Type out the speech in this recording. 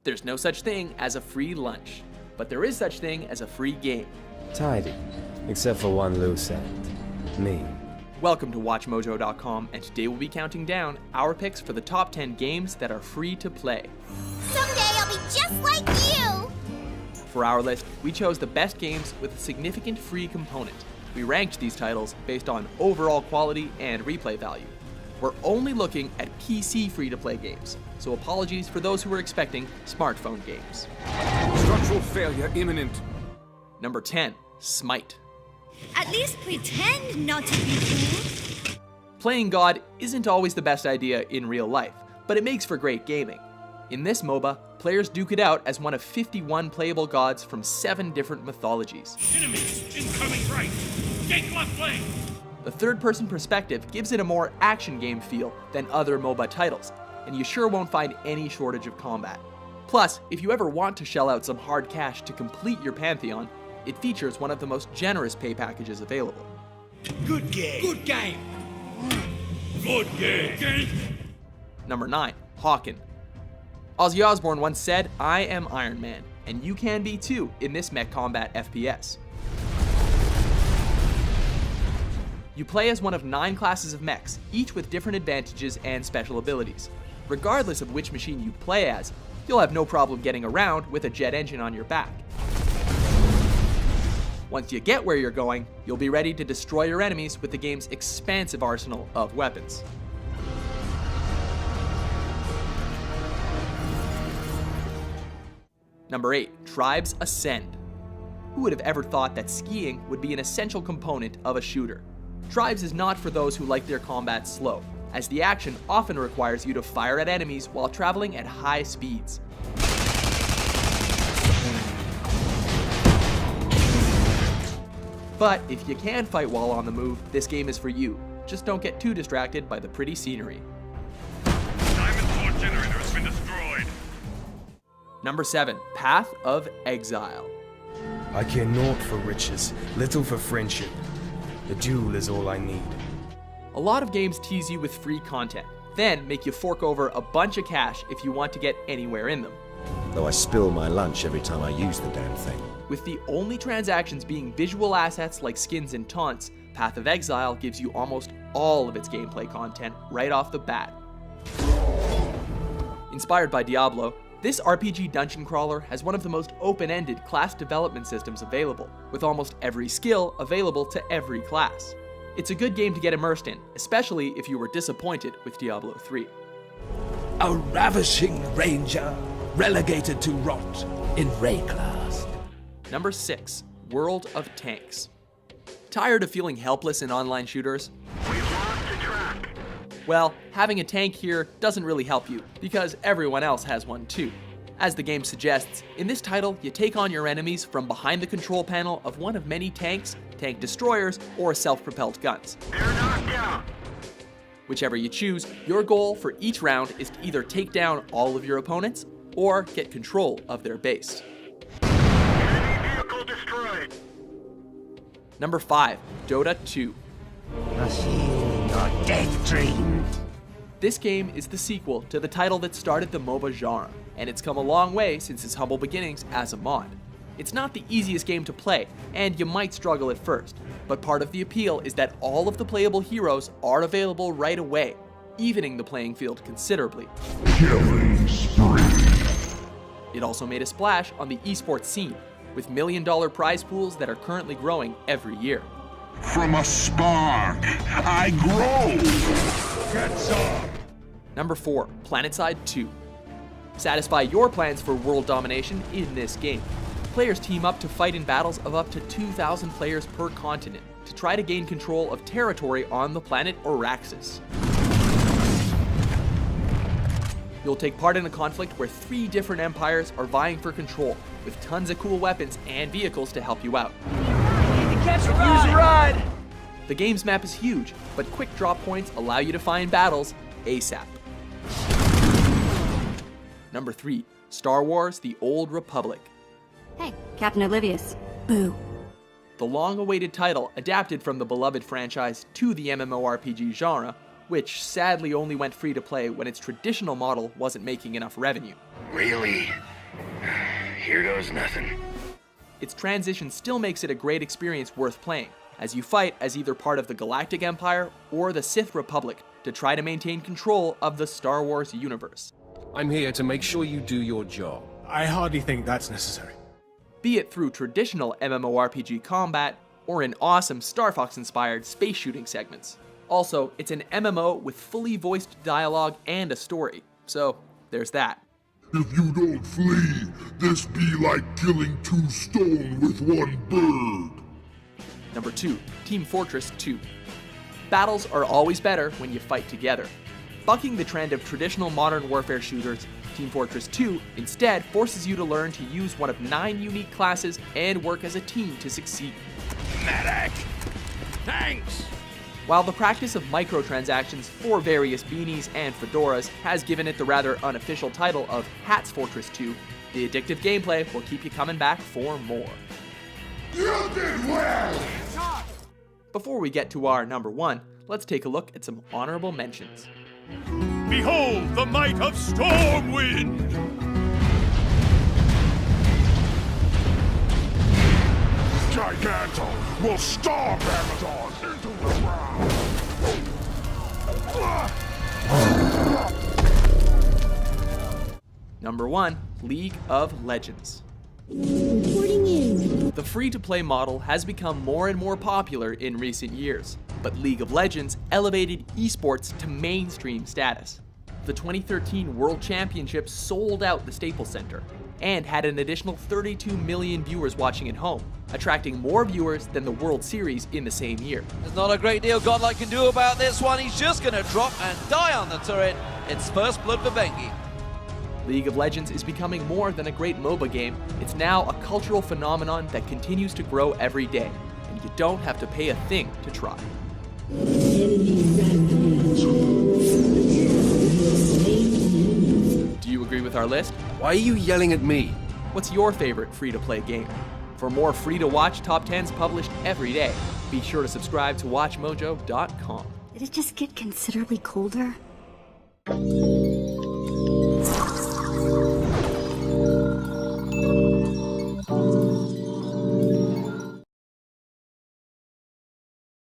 There's no such thing as a free lunch, but there is such thing as a free game. Tidy, except for one loose end. Me. Welcome to WatchMojo.com, and today we'll be counting down our picks for the top 10 games that are free to play. Someday I'll be just like you! For our list, we chose the best games with a significant free component. We ranked these titles based on overall quality and replay value. We're only looking at PC free-to-play games, so apologies for those who were expecting smartphone games. Structural failure imminent. Number 10, Smite. At least pretend not to be cool. Playing God isn't always the best idea in real life, but it makes for great gaming. In this MOBA, players duke it out as one of 51 playable gods from 7 different mythologies. Enemies incoming right. Take left lane. The third-person perspective gives it a more action game feel than other MOBA titles, and you sure won't find any shortage of combat. Plus, if you ever want to shell out some hard cash to complete your pantheon, it features one of the most generous pay packages available. Good game. Good game. Good game. Number 9, Hawken. Ozzy Osbourne once said, "I am Iron Man," and you can be too in this mech combat FPS. You play as one of 9 classes of mechs, each with different advantages and special abilities. Regardless of which machine you play as, you'll have no problem getting around with a jet engine on your back. Once you get where you're going, you'll be ready to destroy your enemies with the game's expansive arsenal of weapons. Number 8, Tribes Ascend. Who would have ever thought that skiing would be an essential component of a shooter? Tribes is not for those who like their combat slow, as the action often requires you to fire at enemies while traveling at high speeds. But if you can fight while on the move, this game is for you. Just don't get too distracted by the pretty scenery. Diamond Sword generator has been destroyed. Number 7, Path of Exile. I care naught for riches, little for friendship. The duel is all I need. A lot of games tease you with free content, then make you fork over a bunch of cash if you want to get anywhere in them. Though I spill my lunch every time I use the damn thing. With the only transactions being visual assets like skins and taunts, Path of Exile gives you almost all of its gameplay content right off the bat. Inspired by Diablo, this RPG dungeon crawler has one of the most open-ended class development systems available, with almost every skill available to every class. It's a good game to get immersed in, especially if you were disappointed with Diablo 3. A ravishing ranger, relegated to rot in Ray class. Number 6, World of Tanks. Tired of feeling helpless in online shooters? We've lost the track. Well, having a tank here doesn't really help you, because everyone else has one too. As the game suggests, in this title, you take on your enemies from behind the control panel of one of many tanks, tank destroyers, or self-propelled guns. They're knocked out. Whichever you choose, your goal for each round is to either take down all of your opponents, or get control of their base. Enemy vehicle destroyed. Number 5, Dota 2. Your death dream. This game is the sequel to the title that started the MOBA genre, and it's come a long way since its humble beginnings as a mod. It's not the easiest game to play, and you might struggle at first, but part of the appeal is that all of the playable heroes are available right away, evening the playing field considerably. Killing spree. It also made a splash on the esports scene, with million-dollar prize pools that are currently growing every year. From a spark, I grow. Get some. Number 4, PlanetSide 2. Satisfy your plans for world domination in this game. Players team up to fight in battles of up to 2,000 players per continent to try to gain control of territory on the planet Araxis. You'll take part in a conflict where 3 different empires are vying for control, with tons of cool weapons and vehicles to help you out. Catch a ride. The game's map is huge, but quick drop points allow you to find battles ASAP. Number 3, Star Wars: The Old Republic. Hey, Captain Oblivious. Boo. the long-awaited title adapted from the beloved franchise to the MMORPG genre, which sadly only went free to play when its traditional model wasn't making enough revenue. Really? Here goes nothing. Its transition still makes it a great experience worth playing, as you fight as either part of the Galactic Empire or the Sith Republic to try to maintain control of the Star Wars universe. I'm here to make sure you do your job. I hardly think that's necessary. Be it through traditional MMORPG combat or in awesome Star Fox-inspired space shooting segments. Also, it's an MMO with fully voiced dialogue and a story, so there's that. If you don't flee, this be like killing 2 stone with 1 bird. Number 2, Team Fortress 2. Battles are always better when you fight together. Bucking the trend of traditional modern warfare shooters, Team Fortress 2 instead forces you to learn to use one of 9 unique classes and work as a team to succeed. Medic! Thanks! While the practice of microtransactions for various beanies and fedoras has given it the rather unofficial title of Hats Fortress 2, the addictive gameplay will keep you coming back for more. You did well! Before we get to our number 1, let's take a look at some honorable mentions. Behold the might of Stormwind! Giganto will stomp Amazon into the ground! Number 1, League of Legends. Reporting in. The free-to-play model has become more and more popular in recent years, but League of Legends elevated esports to mainstream status. The 2013 World Championships sold out the Staples Center and had an additional 32 million viewers watching at home, attracting more viewers than the World Series in the same year. There's not a great deal Godlike can do about this one. He's just going to drop and die on the turret. It's first blood for Bengi. League of Legends is becoming more than a great MOBA game. It's now a cultural phenomenon that continues to grow every day, and you don't have to pay a thing to try. Do you agree with our list? Why are you yelling at me? What's your favorite free-to-play game? For more free-to-watch top 10s published every day, be sure to subscribe to WatchMojo.com. Did it just get considerably colder?